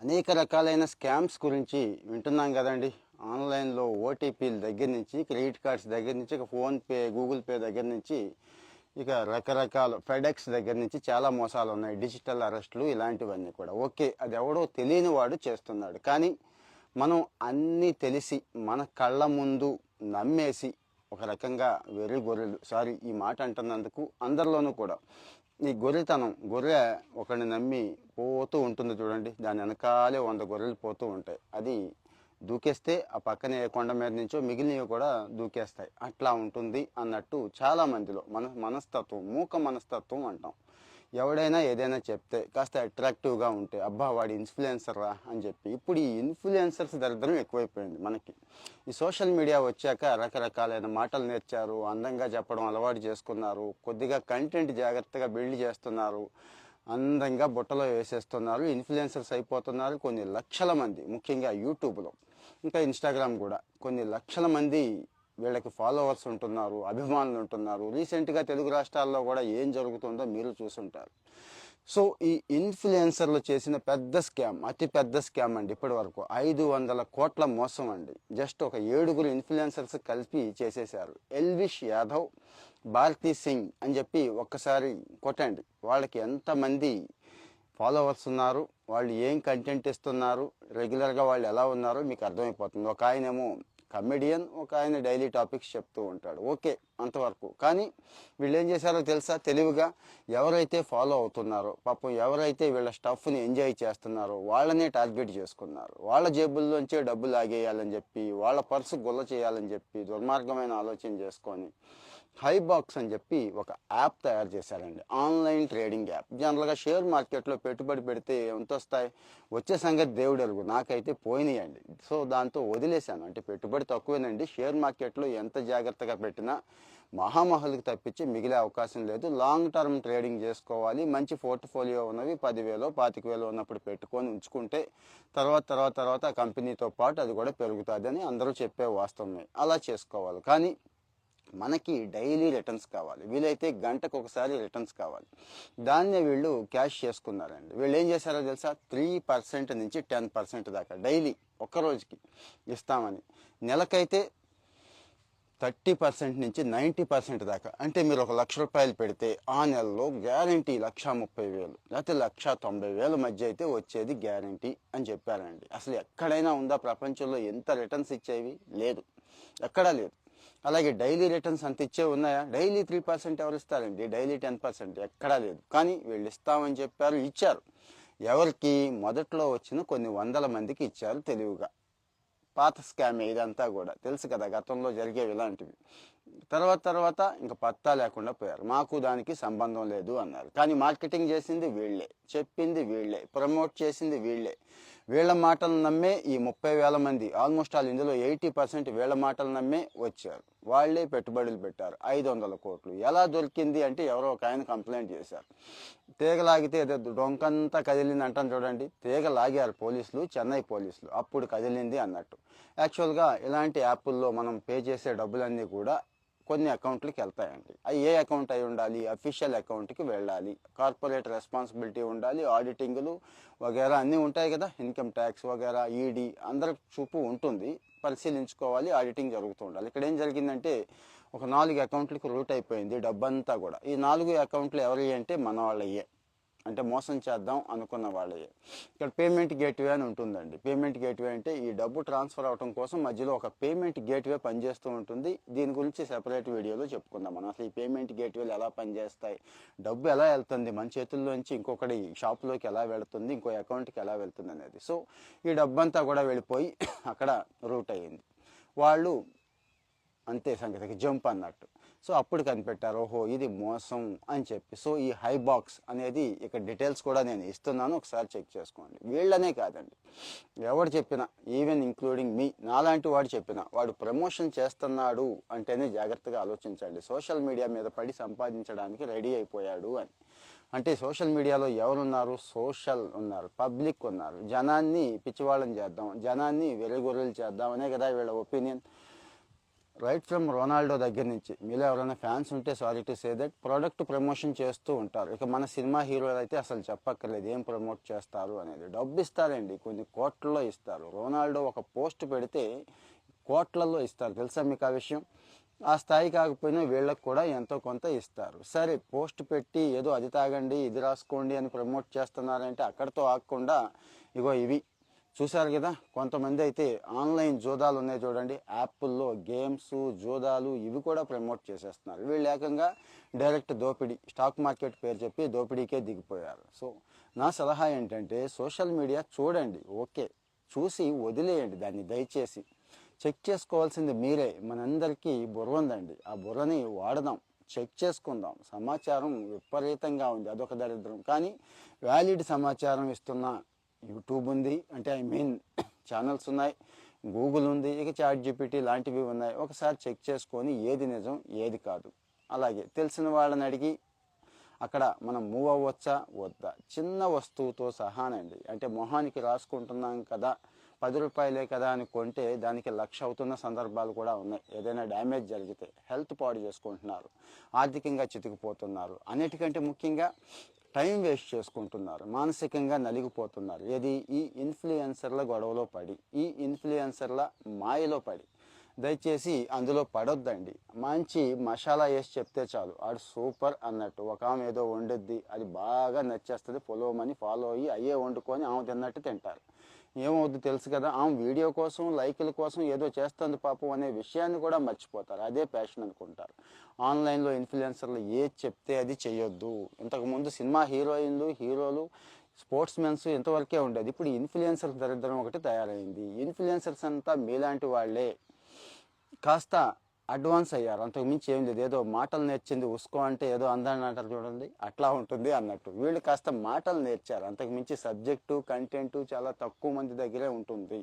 అనేక రకాలైన స్కామ్స్ గురించి వింటున్నాం కదండి. ఆన్లైన్లో ఓటీపీల దగ్గర నుంచి క్రెడిట్ కార్డ్స్ దగ్గర నుంచి ఇక ఫోన్పే గూగుల్ పే దగ్గర నుంచి ఇక రకరకాల ఫెడెక్స్ దగ్గర నుంచి చాలా మోసాలు ఉన్నాయి. డిజిటల్ అరెస్టులు ఇలాంటివన్నీ కూడా ఓకే, అది ఎవడో తెలియని వాడు చేస్తున్నాడు. కానీ మనం అన్నీ తెలిసి మన కళ్ళ ముందు నమ్మేసి ఒక రకంగా వెర్రి గొర్రెలు, సారీ ఈ మాట అంటున్నందుకు, అందరిలోనూ కూడా ఈ గొర్రె ఒకరిని నమ్మి పోతూ ఉంటుంది చూడండి, దాని వెనకాలే 100 గొర్రెలు పోతూ ఉంటాయి. అది దూకేస్తే ఆ పక్కనే కొండ మీద నుంచో మిగిలినవి కూడా దూకేస్తాయి. అట్లా ఉంటుంది అన్నట్టు చాలా మందిలో మనస్తత్వం, మూక మనస్తత్వం అంటాం. ఎవడైనా ఏదైనా చెప్తే కాస్త అట్రాక్టివ్గా ఉంటే అబ్బా వాడి ఇన్ఫ్లుయెన్సర్ రా అని చెప్పి, ఇప్పుడు ఈ ఇన్ఫ్లుయెన్సర్స్ దరిద్రం ఎక్కువైపోయింది మనకి. ఈ సోషల్ మీడియా వచ్చాక రకరకాలైన మాటలు నేర్చారు, అందంగా చెప్పడం అలవాటు చేసుకున్నారు, కొద్దిగా కంటెంట్ జాగ్రత్తగా బిల్డ్ చేస్తున్నారు, అందంగా బుట్టలో వేసేస్తున్నారు, ఇన్ఫ్లుయెన్సర్స్ అయిపోతున్నారు. కొన్ని లక్షల మంది, ముఖ్యంగా యూట్యూబ్లో ఇంకా ఇన్స్టాగ్రామ్ కూడా కొన్ని లక్షల మంది వీళ్ళకి ఫాలోవర్స్ ఉంటున్నారు, అభిమానులు ఉంటున్నారు. రీసెంట్గా తెలుగు రాష్ట్రాల్లో కూడా ఏం జరుగుతుందో మీరు చూసుంటారు. సో ఈ ఇన్ఫ్లుయెన్సర్లు చేసిన పెద్ద స్కామ్, అతి పెద్ద స్కామ్ అండి ఇప్పటి వరకు. 500 కోట్ల మోసం అండి. జస్ట్ ఒక 7 ఇన్ఫ్లుయెన్సర్స్ కలిపి చేసేశారు. ఎల్విష్ యాదవ్, భారతీ సింగ్ అని చెప్పి ఒక్కసారి కొట్టండి, వాళ్ళకి ఎంతమంది ఫాలోవర్స్ ఉన్నారు, వాళ్ళు ఏం కంటెంట్ ఇస్తున్నారు, రెగ్యులర్గా వాళ్ళు ఎలా ఉన్నారో మీకు అర్థమైపోతుంది. ఒక ఆయనేమో కమెడియన్, ఒక ఆయన డైలీ టాపిక్స్ చెప్తూ ఉంటాడు, ఓకే అంతవరకు. కానీ వీళ్ళు ఏం చేశారో తెలుసా? తెలివిగా ఎవరైతే ఫాలో అవుతున్నారో, పాపం ఎవరైతే వీళ్ళ స్టఫ్ని ఎంజాయ్ చేస్తున్నారో వాళ్ళనే టార్గెట్ చేసుకున్నారు. వాళ్ళ జేబుల్లోంచే డబ్బులు లాగేయాలని చెప్పి, వాళ్ళ పర్సు గుల్ల చేయాలని చెప్పి దుర్మార్గమైన ఆలోచన చేసుకొని హైబాక్స్ అని చెప్పి ఒక యాప్ తయారు చేశారండి. Online trading app. జనరల్గా షేర్ మార్కెట్లో పెట్టుబడి పెడితే ఎంత వస్తాయి, వచ్చే సంగతి దేవుడు ఎరుగు, నాకైతే పోయినాయండి. సో దాంతో వదిలేశాను. అంటే పెట్టుబడి తక్కువేనండి, షేర్ మార్కెట్లో ఎంత జాగ్రత్తగా పెట్టినా మహామహులకు తప్పించి మిగిలే అవకాశం లేదు. లాంగ్ టర్మ్ ట్రేడింగ్ చేసుకోవాలి. మంచి పోర్ట్ఫోలియో ఉన్నవి 10,000 25,000 ఉన్నప్పుడు పెట్టుకొని ఉంచుకుంటే తర్వాత ఆ కంపెనీతో పాటు అది కూడా పెరుగుతుంది అని అందరూ చెప్పే వాస్తవమే. అలా చేసుకోవాలి. కానీ మనకి డైలీ రిటర్న్స్ కావాలి, వీలైతే గంటకు ఒకసారి రిటర్న్స్ కావాలి. దాన్నే వీళ్ళు క్యాష్ చేసుకున్నారండి. వీళ్ళు ఏం చేశారో తెలుసా? 3% నుంచి 10% దాకా డైలీ ఒక్కరోజుకి ఇస్తామని. నెలకైతే 30% నుంచి 90% దాకా. అంటే మీరు ఒక ₹1,00,000 పెడితే ఆ నెలలో గ్యారంటీ 1,30,000 లేకపోతే 1,90,000 మధ్య అయితే వచ్చేది గ్యారంటీ అని చెప్పారండి. అసలు ఎక్కడైనా ఉందా ప్రపంచంలో ఎంత రిటర్న్స్ ఇచ్చేవి? లేదు, ఎక్కడా లేదు. అలాగే డైలీ రిటర్న్స్ అంత ఇచ్చే ఉన్నాయా? డైలీ 3% ఎవరు ఇస్తారండి? డైలీ 10% ఎక్కడా లేదు. కానీ వీళ్ళు ఇస్తామని చెప్పారు, ఇచ్చారు. ఎవరికి? మొదట్లో వచ్చిన కొన్ని 100 మందికి ఇచ్చారు తెలివిగా. పాత స్కామ్ ఇదంతా కూడా తెలుసు కదా, గతంలో జరిగేవి ఇలాంటివి. తర్వాత ఇంకా పత్తా లేకుండా పోయారు. మాకు దానికి సంబంధం లేదు అన్నారు. కానీ మార్కెటింగ్ చేసింది వీళ్ళే, చెప్పింది వీళ్ళే, ప్రమోట్ చేసింది వీళ్ళే. వీళ్ళ మాటలు నమ్మే ఈ 30,000 మంది, ఆల్మోస్ట్ ఆల్ ఇందులో 80% వీళ్ళ మాటలు నమ్మే వచ్చారు. వాళ్లే పెట్టుబడులు పెట్టారు. 500 కోట్లు ఎలా దొరికింది అంటే ఎవరో ఒక ఆయన కంప్లైంట్ చేశారు. తీగలాగితే డొంకంతా కదిలింది అంటాను చూడండి, తీగ లాగారు పోలీసులు, చెన్నై పోలీసులు, అప్పుడు కదిలింది అన్నట్టు. యాక్చువల్గా ఇలాంటి యాప్ల్లో మనం పే చేసే డబ్బులన్నీ కూడా కొన్ని అకౌంట్లకి వెళ్తాయండి. అవి ఏ అకౌంట్ అయి ఉండాలి? అఫీషియల్ అకౌంట్కి వెళ్ళాలి. కార్పొరేట్ రెస్పాన్సిబిలిటీ ఉండాలి, ఆడిటింగ్లు వగేరా అన్నీ ఉంటాయి కదా, ఇన్కమ్ ట్యాక్స్ వగేరా, ఈడీ అందరి చూపు ఉంటుంది. పరిశీలించుకోవాలి, ఆడిటింగ్ జరుగుతూ ఉండాలి. ఇక్కడ ఏం జరిగిందంటే ఒక 4 అకౌంట్లకి రూట్ అయిపోయింది డబ్బంతా కూడా. ఈ 4 అకౌంట్లు ఎవరి అంటే మన వాళ్ళయ్యే, అంటే మోసం చేద్దాం అనుకున్న వాళ్ళే. ఇక్కడ పేమెంట్ గేట్వే అని ఉంటుందండి. పేమెంట్ గేట్వే అంటే ఈ డబ్బు ట్రాన్స్ఫర్ అవడం కోసం మధ్యలో ఒక పేమెంట్ గేట్వే పనిచేస్తూ ఉంటుంది. దీని గురించి సెపరేట్ వీడియోలో చెప్పుకుందాం మనం. అసలు ఈ పేమెంట్ గేట్వేలు ఎలా పనిచేస్తాయి, డబ్బు ఎలా వెళ్తుంది, మన చేతుల్లోంచి ఇంకొకటి షాప్లోకి ఎలా వెళుతుంది, ఇంకో అకౌంట్కి ఎలా వెళ్తుంది అనేది. సో ఈ డబ్బంతా కూడా వెళ్ళిపోయి అక్కడ రూట్ అయ్యింది. వాళ్ళు అంతే సంగతికి జంప్ అన్నట్టు. సో అప్పుడు కనిపెట్టారు, ఓహో ఇది మోసం అని చెప్పి. సో ఈ హైబాక్స్ అనేది ఇక్కడ డీటెయిల్స్ కూడా నేను ఇస్తున్నాను, ఒకసారి చెక్ చేసుకోండి. వీళ్ళనే కాదండి, ఎవడు చెప్పినా, ఈవెన్ ఇంక్లూడింగ్ మీ, నాలాంటి వాడు చెప్పినా, వాడు ప్రమోషన్ చేస్తున్నాడు అంటేనే జాగ్రత్తగా ఆలోచించండి. సోషల్ మీడియా మీద పడి సంపాదించడానికి రెడీ అయిపోయాడు అని. అంటే సోషల్ మీడియాలో ఎవరున్నారు? సోషల్ ఉన్నారు, పబ్లిక్ ఉన్నారు. జనాన్ని పిచ్చివాళ్ళని చేద్దాం, జనాన్ని వెర్రిగొర్రెలు చేద్దాం అనే కదా వీళ్ళ ఒపీనియన్. రైట్ ఫ్రమ్ రొనాల్డో దగ్గర నుంచి, మీలో ఎవరైనా ఫ్యాన్స్ ఉంటే sorry to say that, product promotion చేస్తూ ఉంటారు. ఇక మన సినిమా హీరోలు అయితే అసలు చెప్పక్కర్లేదు ఏం ప్రమోట్ చేస్తారు అనేది. డబ్బు ఇస్తారండి, కొన్ని కోట్లలో ఇస్తారు. రొనాల్డో ఒక పోస్ట్ పెడితే కోట్లలో ఇస్తారు, తెలుసా మీకు ఆ విషయం? ఆ స్థాయి కాకపోయినా వీళ్ళకి కూడా ఎంతో కొంత ఇస్తారు. సరే, పోస్ట్ పెట్టి ఏదో అది తాగండి ఇది రాసుకోండి అని ప్రమోట్ చేస్తున్నారంటే అక్కడితో ఆగకుండా ఇగో ఇవి చూశారు కదా, కొంతమంది అయితే ఆన్లైన్ జూదాలు ఉన్నాయి చూడండి, యాప్ల్లో గేమ్స్ జూదాలు ఇవి కూడా ప్రమోట్ చేసేస్తున్నారు. వీళ్ళు ఏకంగా డైరెక్ట్ దోపిడీ, స్టాక్ మార్కెట్ పేరు చెప్పి దోపిడీకే దిగిపోయారు. సో నా సలహా ఏంటంటే సోషల్ మీడియా చూడండి, ఓకే, చూసి వదిలేయండి దాన్ని. దయచేసి చెక్ చేసుకోవాల్సింది మీరే. మనందరికీ బుర్ర ఉందండి, ఆ బుర్రని వాడదాం, చెక్ చేసుకుందాం. సమాచారం విపరీతంగా ఉంది, అదొక దరిద్రం. కానీ వ్యాలిడ్ సమాచారం ఇస్తున్న యూట్యూబ్ ఉంది, అంటే ఐ మీన్ ఛానల్స్ ఉన్నాయి, గూగుల్ ఉంది, ఇక ChatGPT లాంటివి ఉన్నాయి. ఒకసారి చెక్ చేసుకొని ఏది నిజం ఏది కాదు. అలాగే తెలిసిన వాళ్ళని అడిగి అక్కడ మనం మూవ్ అవ్వచ్చా వద్దా, చిన్న వస్తువుతో సహానండి. అంటే మొహానికి రాసుకుంటున్నాం కదా, 10 రూపాయలే కదా అని కొంటే దానికి 1,00,000 అవుతున్న సందర్భాలు కూడా ఉన్నాయి. ఏదైనా డ్యామేజ్ జరిగితే హెల్త్ పాడు చేసుకుంటున్నారు, ఆర్థికంగా చితికిపోతున్నారు, అన్నిటికంటే ముఖ్యంగా టైం వేస్ట్ చేసుకుంటున్నారు, మానసికంగా నలిగిపోతున్నారు. ఏది? ఈ ఇన్ఫ్లుయెన్సర్ల గొడవలో పడి, ఈ ఇన్ఫ్లుయెన్సర్ల మాయలో పడి. దయచేసి అందులో పడొద్దండి. మంచి మసాలా వేసి చెప్తే చాలు, ఆడు సూపర్ అన్నట్టు. ఒక ఆమె ఏదో వండుద్ది, అది బాగా నచ్చేస్తుంది, ఫాలో అయ్యి అయ్యే వండుకొని ఆమె తిన్నట్టు తింటారు. ఏమవుద్ది తెలుసు కదా, ఆమె వీడియో కోసం లైకుల కోసం ఏదో చేస్తుంది పాపం అనే విషయాన్ని కూడా మర్చిపోతారు. అదే ప్యాషన్ అనుకుంటారు. ఆన్లైన్లో ఇన్ఫ్లుయెన్సర్లు ఏది చెప్తే అది చేయొద్దు. ఇంతకుముందు సినిమా హీరోయిన్లు హీరోలు స్పోర్ట్స్ మెన్స్ ఇంతవరకే ఉండేది. ఇప్పుడు ఇన్ఫ్లుయెన్సర్ దరిద్రం ఒకటి తయారైంది. ఇన్ఫ్లుయెన్సర్స్ అంతా మీలాంటి వాళ్ళే, కాస్త అడ్వాన్స్ అయ్యారు, అంతకుమించి ఏం లేదు. ఏదో మాటలు నేర్చింది ఉసుకో అంటే ఏదో అందాన్ని అంటారు చూడండి, అట్లా ఉంటుంది అన్నట్టు. వీళ్ళు కాస్త మాటలు నేర్చారు, అంతకుమించి సబ్జెక్టు కంటెంట్ చాలా తక్కువ మంది దగ్గరే ఉంటుంది.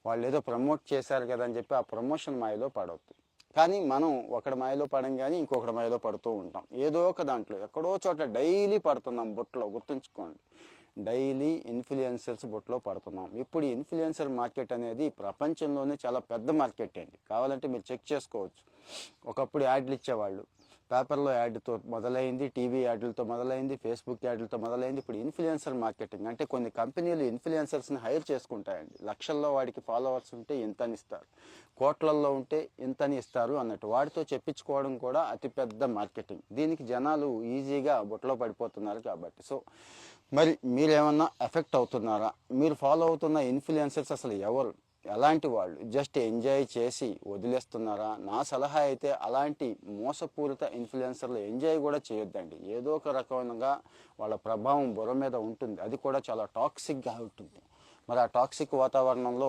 వాళ్ళు ఏదో ప్రమోట్ చేశారు కదా అని చెప్పి ఆ ప్రమోషన్ మాయలో పడవద్దు. కానీ మనం ఒకటి మాయలో పడం కానీ ఇంకొకటి మాయలో పడుతూ ఉంటాం. ఏదో ఒక దాంట్లో ఎక్కడో చోట డైలీ పడుతున్నాం బుట్టలో, గుర్తుంచుకోండి. డైలీ ఇన్ఫ్లుయెన్సర్స్ బుట్టలో పడుతున్నాం. ఇప్పుడు ఇన్ఫ్లుయెన్సర్ మార్కెట్ అనేది ప్రపంచంలోనే చాలా పెద్ద మార్కెట్ అండి. కావాలంటే మీరు చెక్ చేసుకోవచ్చు. ఒకప్పుడు యాడ్లు ఇచ్చేవాళ్ళు, పేపర్లో యాడ్తో మొదలైంది, టీవీ యాడ్లతో మొదలైంది, ఫేస్బుక్ యాడ్లతో మొదలైంది. ఇప్పుడు ఇన్ఫ్లుయెన్సర్ మార్కెటింగ్ అంటే కొన్ని కంపెనీలు ఇన్ఫ్లుయెన్సర్స్ని హైర్ చేసుకుంటాయండి. లక్షల్లో వాడికి ఫాలోవర్స్ ఉంటే ఇంతని ఇస్తారు, కోట్లల్లో ఉంటే ఇంతని ఇస్తారు అన్నట్టు. వాడితో చెప్పించుకోవడం కూడా అతిపెద్ద మార్కెటింగ్. దీనికి జనాలు ఈజీగా బుట్టలో పడిపోతున్నారు కాబట్టి. సో మరి మీరేమన్నా ఎఫెక్ట్ అవుతున్నారా? మీరు ఫాలో అవుతున్న ఇన్ఫ్లుయెన్సర్స్ అసలు ఎవరు, ఎలాంటి వాళ్ళు? జస్ట్ ఎంజాయ్ చేసి వదిలేస్తున్నారా? నా సలహా అయితే అలాంటి మోసపూరిత ఇన్ఫ్లుయెన్సర్లు ఎంజాయ్ కూడా చేయొద్దండి. ఏదో ఒక రకంగా వాళ్ళ ప్రభావం బుర్ర మీద ఉంటుంది, అది కూడా చాలా టాక్సిక్గా ఉంటుంది. మరి ఆ టాక్సిక్ వాతావరణంలో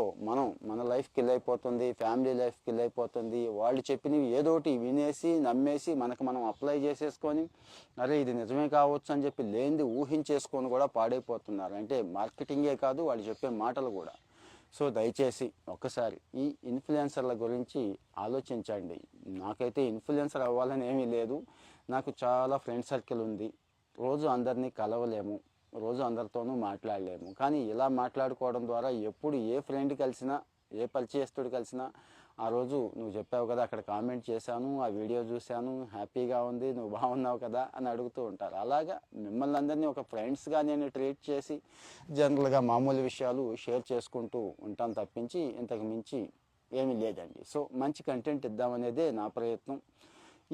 మన లైఫ్ కిల్ అయిపోతుంది, ఫ్యామిలీ లైఫ్ కిల్ అయిపోతుంది. వాళ్ళు చెప్పినవి ఏదోటి వినేసి నమ్మేసి మనం అప్లై చేసేసుకొని అరే ఇది నిజమే కావచ్చు అని చెప్పి లేనిది ఊహించేసుకొని కూడా పాడైపోతున్నారు. అంటే మార్కెటింగే కాదు, వాళ్ళు చెప్పే మాటలు కూడా. సో దయచేసి ఒక్కసారి ఈ ఇన్ఫ్లుయెన్సర్ల గురించి ఆలోచించండి. నాకైతే ఇన్ఫ్లుయెన్సర్ అవ్వాలని ఏమీ లేదు, నాకు చాలా ఫ్రెండ్ సర్కిల్ ఉంది. రోజు అందరినీ కలవలేము, రోజు అందరితోనూ మాట్లాడలేము. కానీ ఇలా మాట్లాడుకోవడం ద్వారా ఎప్పుడు ఏ ఫ్రెండ్ కలిసినా, ఏ పరిచయస్తుడు కలిసినా ఆ రోజు నువ్వు చెప్పావు కదా, అక్కడ కామెంట్ చేశాను, ఆ వీడియో చూశాను, హ్యాపీగా ఉంది, నువ్వు బాగున్నావు కదా అని అడుగుతూ ఉంటారు. అలాగా మిమ్మల్ని అందరినీ ఒక ఫ్రెండ్స్గా నేను ట్రీట్ చేసి జనరల్గా మామూలు విషయాలు షేర్ చేసుకుంటూ ఉంటాను తప్పించి ఇంతకు మించి ఏమీ లేదండి. సో మంచి కంటెంట్ ఇద్దామనేదే నా ప్రయత్నం.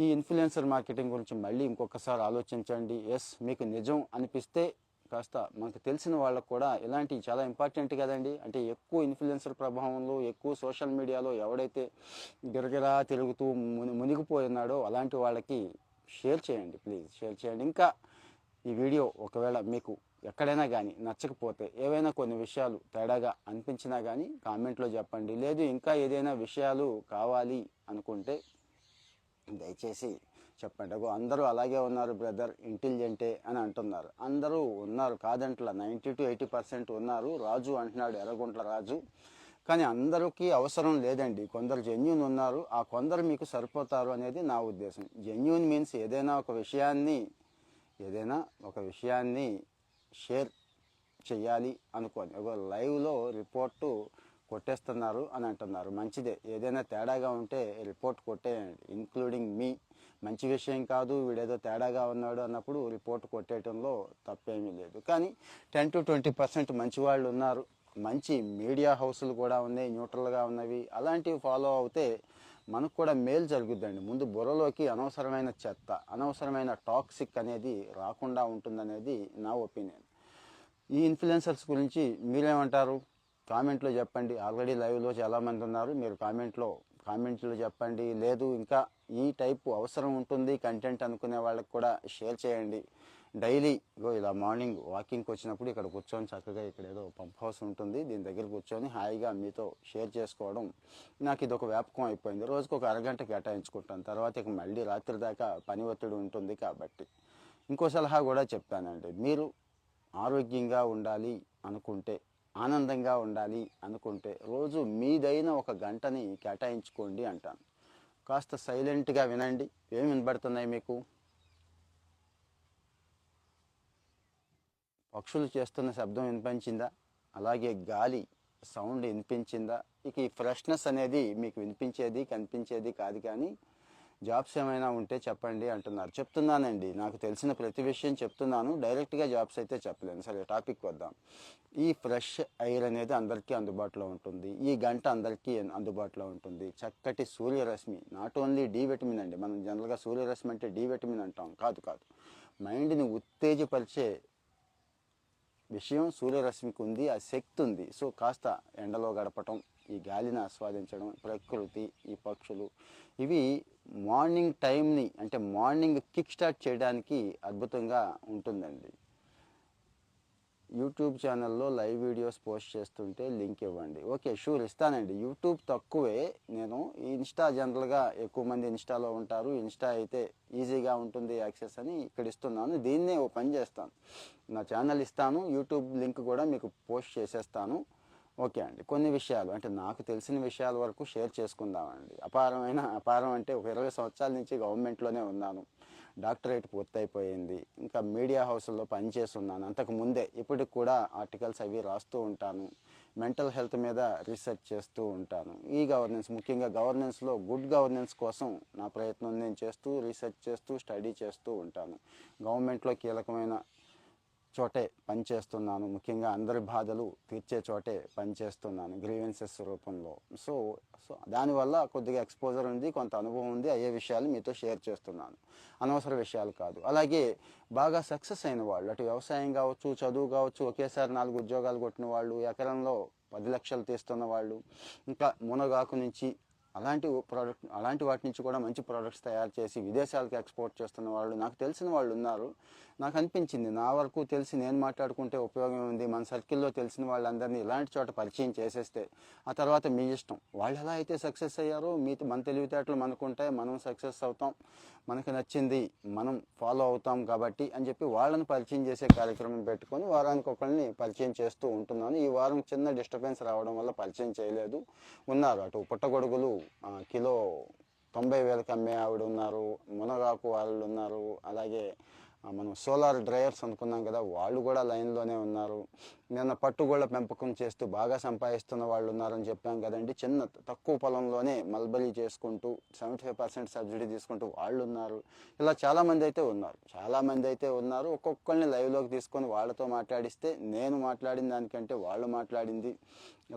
ఈ ఇన్ఫ్లుయెన్సర్ మార్కెటింగ్ గురించి మళ్ళీ ఇంకొకసారి ఆలోచించండి. ఎస్, మీకు నిజం అనిపిస్తే కాస్త మనకు తెలిసిన వాళ్ళకు కూడా ఇలాంటివి చాలా ఇంపార్టెంట్ కదండి. అంటే ఎక్కువ ఇన్ఫ్లుయెన్సర్ ప్రభావంలో, ఎక్కువ సోషల్ మీడియాలో ఎవడైతే గిరగిరా తిరుగుతూ మునిగిపోయినాడో అలాంటి వాళ్ళకి షేర్ చేయండి, ప్లీజ్ షేర్ చేయండి. ఇంకా ఈ వీడియో ఒకవేళ మీకు ఎక్కడైనా కానీ నచ్చకపోతే, ఏవైనా కొన్ని విషయాలు తేడాగా అనిపించినా కానీ కామెంట్లో చెప్పండి. లేదు ఇంకా ఏదైనా విషయాలు కావాలి అనుకుంటే దయచేసి చెప్పండి. అందరూ అలాగే ఉన్నారు బ్రదర్, ఇంటెలిజెంటే అని అంటున్నారు. అందరూ ఉన్నారు కాదంట్లా, 90 to 80% ఉన్నారు. రాజు అంటున్నాడు, ఎర్రగుంట్ల రాజు. కానీ అందరికీ అవసరం లేదండి, కొందరు జెన్యూన్ ఉన్నారు. ఆ కొందరు మీకు సరిపోతారు అనేది నా ఉద్దేశం. జెన్యూన్ మీన్స్ ఏదైనా ఒక విషయాన్ని షేర్ చెయ్యాలి అనుకోని, ఒక లైవ్లో రిపోర్టు కొట్టేస్తున్నారు అని అంటున్నారు. మంచిదే, ఏదైనా తేడాగా ఉంటే రిపోర్ట్ కొట్టేయండి, ఇంక్లూడింగ్ మీ. మంచి విషయం కాదు, వీడేదో తేడాగా ఉన్నాడు అన్నప్పుడు రిపోర్ట్ కొట్టేయటంలో తప్పేమీ లేదు. కానీ 10-20% మంచి వాళ్ళు ఉన్నారు, మంచి మీడియా హౌసులు కూడా ఉన్నాయి, న్యూట్రల్గా ఉన్నవి. అలాంటివి ఫాలో అవుతే మనకు కూడా మేలు జరుగుద్దండి. ముందు బుర్రలోకి అనవసరమైన చెత్త, అనవసరమైన టాక్సిక్ అనేది రాకుండా ఉంటుందనేది నా ఒపీనియన్. ఈ ఇన్ఫ్లుయెన్సర్స్ గురించి మీరేమంటారు? కామెంట్లో చెప్పండి. ఆల్రెడీ లైవ్లో చాలామంది ఉన్నారు, మీరు కామెంట్లో చెప్పండి. లేదు ఇంకా ఈ టైపు అవసరం ఉంటుంది కంటెంట్ అనుకునే వాళ్ళకి కూడా షేర్ చేయండి. డైలీ ఇలా మార్నింగ్ వాకింగ్కి వచ్చినప్పుడు ఇక్కడ కూర్చొని చక్కగా, ఇక్కడ ఏదో పంప్ హౌస్ ఉంటుంది, దీని దగ్గర కూర్చొని హాయిగా మీతో షేర్ చేసుకోవడం నాకు ఇది ఒక వ్యాపకం అయిపోయింది. రోజుకు ఒక అరగంట కేటాయించుకుంటాను. తర్వాత ఇక మళ్ళీ రాత్రి దాకా పని ఒత్తిడి ఉంటుంది. కాబట్టి ఇంకో సలహా కూడా చెప్తానండి. మీరు ఆరోగ్యంగా ఉండాలి అనుకుంటే, ఆనందంగా ఉండాలి అనుకుంటే రోజు మీదైన ఒక గంటని కేటాయించుకోండి అంటాను. కాస్త సైలెంట్గా వినండి. ఏం వినబడుతున్నాయి మీకు? పక్షులు చేస్తున్న శబ్దం వినిపించిందా? అలాగే గాలి సౌండ్ వినిపించిందా? ఇక ఈ ఫ్రెష్నెస్ అనేది మీకు వినిపించేది కనిపించేది కాదు. కానీ జాబ్స్ ఏమైనా ఉంటే చెప్పండి అంటున్నారు. చెప్తున్నానండి, నాకు తెలిసిన ప్రతి విషయం చెప్తున్నాను. డైరెక్ట్గా జాబ్స్ అయితే చెప్పలేను. సరే, టాపిక్ వద్దాం. ఈ ఫ్రెష్ ఎయిర్ అనేది అందరికీ అందుబాటులో ఉంటుంది. ఈ గంట అందరికీ అందుబాటులో ఉంటుంది. చక్కటి సూర్యరశ్మి, నాట్ ఓన్లీ డి విటమిన్ అండి. మనం జనరల్గా సూర్యరశ్మి అంటే డి విటమిన్ అంటాం. కాదు, మైండ్ని ఉత్తేజపరిచే విషయం సూర్యరశ్మికి ఉంది, ఆ శక్తి ఉంది. సో కాస్త ఎండలో గడపటం, ఈ గాలిని ఆస్వాదించడం, ప్రకృతి, ఈ పక్షులు, ఇవి మార్నింగ్ టైంని, అంటే మార్నింగ్ కిక్ స్టార్ట్ చేయడానికి అద్భుతంగా ఉంటుందండి. యూట్యూబ్ ఛానల్లో లైవ్ వీడియోస్ పోస్ట్ చేస్తుంటే లింక్ ఇవ్వండి. ఓకే, షూర్, ఇస్తానండి. యూట్యూబ్ తక్కువే, నేను ఇన్స్టా జనరల్గా ఎక్కువ మంది ఇన్స్టాలో ఉంటారు. ఇన్స్టా అయితే ఈజీగా ఉంటుంది యాక్సెస్ అని ఇక్కడ ఇస్తున్నాను. దీన్నే ఓ పని చేస్తాను, నా ఛానల్ ఇస్తాను, యూట్యూబ్ లింక్ కూడా మీకు పోస్ట్ చేసేస్తాను. ఓకే అండి, కొన్ని విషయాలు అంటే నాకు తెలిసిన విషయాల వరకు షేర్ చేసుకుందామండి. అపారం అంటే ఒక 20 సంవత్సరాల నుంచి గవర్నమెంట్లోనే ఉన్నాను. డాక్టరేట్ పూర్తయిపోయింది. ఇంకా మీడియా హౌస్లో పనిచేస్తున్నాను అంతకు ముందే. ఇప్పటికి కూడా ఆర్టికల్స్ అవి రాస్తూ ఉంటాను. మెంటల్ హెల్త్ మీద రీసెర్చ్ చేస్తూ ఉంటాను. ఈ గవర్నెన్స్, ముఖ్యంగా గవర్నెన్స్లో గుడ్ గవర్నెన్స్ కోసం నా ప్రయత్నం నేను చేస్తూ, రీసెర్చ్ చేస్తూ, స్టడీ చేస్తూ ఉంటాను. గవర్నమెంట్లో కీలకమైన చోటే పనిచేస్తున్నాను. ముఖ్యంగా అందరి బాధలు తీర్చే చోటే పనిచేస్తున్నాను, గ్రీవెన్సెస్ రూపంలో. సో దానివల్ల కొద్దిగా ఎక్స్పోజర్ ఉంది, కొంత అనుభవం ఉంది. అయ్యే విషయాలు మీతో షేర్ చేస్తున్నాను, అనవసర విషయాలు కాదు. అలాగే బాగా సక్సెస్ అయిన వాళ్ళు, అటు వ్యవసాయం కావచ్చు, చదువు కావచ్చు, ఒకేసారి 4 ఉద్యోగాలు కొట్టిన వాళ్ళు, ఎకరంలో 10 లక్షలు తీస్తున్న వాళ్ళు, ఇంకా మునగాకు నుంచి అలాంటి వాటి నుంచి కూడా మంచి ప్రోడక్ట్స్ తయారు చేసి విదేశాలకు ఎక్స్పోర్ట్ చేస్తున్న వాళ్ళు నాకు తెలిసిన వాళ్ళు ఉన్నారు. నాకు అనిపించింది, నా వరకు తెలిసి నేను మాట్లాడుకుంటే ఉపయోగం ఉంది. మన సర్కిల్లో తెలిసిన వాళ్ళందరినీ ఇలాంటి చోట పరిచయం చేసేస్తే ఆ తర్వాత మీ ఇష్టం. వాళ్ళు ఎలా అయితే సక్సెస్ అయ్యారో మన తెలివితేటలు మనకుంటాయి, మనం సక్సెస్ అవుతాం, మనకు నచ్చింది మనం ఫాలో అవుతాం కాబట్టి అని చెప్పి వాళ్ళని పరిచయం చేసే కార్యక్రమం పెట్టుకొని వారానికి ఒకరిని పరిచయం చేస్తూ ఉంటున్నాను. ఈ వారం చిన్న డిస్టర్బెన్స్ రావడం వల్ల పరిచయం చేయలేదు. ఉన్నారు, అటు పుట్టగొడుగులు కిలో 90,000కి అమ్మే ఆవిడ ఉన్నారు, మునగాకు వాళ్ళు ఉన్నారు, అలాగే మనం సోలార్ డ్రైయర్స్ అనుకున్నాం కదా, వాళ్ళు కూడా లైన్లోనే ఉన్నారు. నిన్న పట్టుగోళ్ళ పెంపకం చేస్తూ బాగా సంపాదిస్తున్న వాళ్ళు ఉన్నారని చెప్పాం కదండి. తక్కువ పొలంలోనే మల్బరీ చేసుకుంటూ 75% సబ్సిడీ తీసుకుంటూ వాళ్ళు ఉన్నారు. ఇలా చాలామంది అయితే ఉన్నారు. ఒక్కొక్కరిని లైవ్లోకి తీసుకొని వాళ్ళతో మాట్లాడిస్తే నేను మాట్లాడిన దానికంటే వాళ్ళు మాట్లాడింది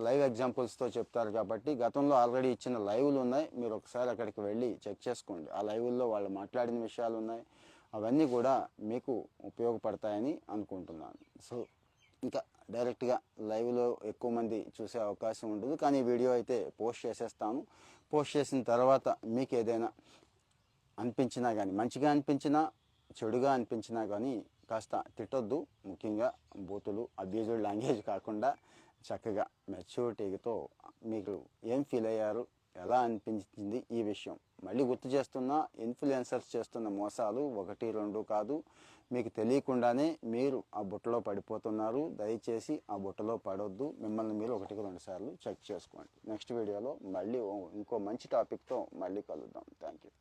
లైవ్ ఎగ్జాంపుల్స్తో చెప్తారు. కాబట్టి గతంలో ఆల్రెడీ ఇచ్చిన లైవ్లు ఉన్నాయి, మీరు ఒకసారి అక్కడికి వెళ్ళి చెక్ చేసుకోండి. ఆ లైవ్ల్లో వాళ్ళు మాట్లాడిన విషయాలు ఉన్నాయి, అవన్నీ కూడా మీకు ఉపయోగపడతాయని అనుకుంటున్నాను. సో ఇంకా డైరెక్ట్గా లైవ్లో ఎక్కువ మంది చూసే అవకాశం ఉండదు, కానీ వీడియో అయితే పోస్ట్ చేసేస్తాను. పోస్ట్ చేసిన తర్వాత మీకు ఏదైనా అనిపించినా కానీ, మంచిగా అనిపించినా చెడుగా అనిపించినా కానీ కాస్త తిట్టొద్దు. ముఖ్యంగా బూతులు, అబ్యూజ్డ్ లాంగ్వేజ్ కాకుండా చక్కగా మెచ్యూరిటీతో మీకు ఏం ఫీల్ అయ్యారు, ఎలా అనిపించింది ఈ విషయం. మళ్ళీ గుర్తు చేస్తున్నా, ఇన్ఫ్లుయెన్సర్స్ చేస్తున్న మోసాలు 1-2 కాదు. మీకు తెలియకుండానే మీరు ఆ బుట్టలో పడిపోతున్నారు. దయచేసి ఆ బుట్టలో పడొద్దు. మిమ్మల్ని మీరు 1-2 సార్లు చెక్ చేసుకోండి. నెక్స్ట్ వీడియోలో మళ్ళీ ఇంకో మంచి టాపిక్తో మళ్ళీ కలుద్దాం. Thank you.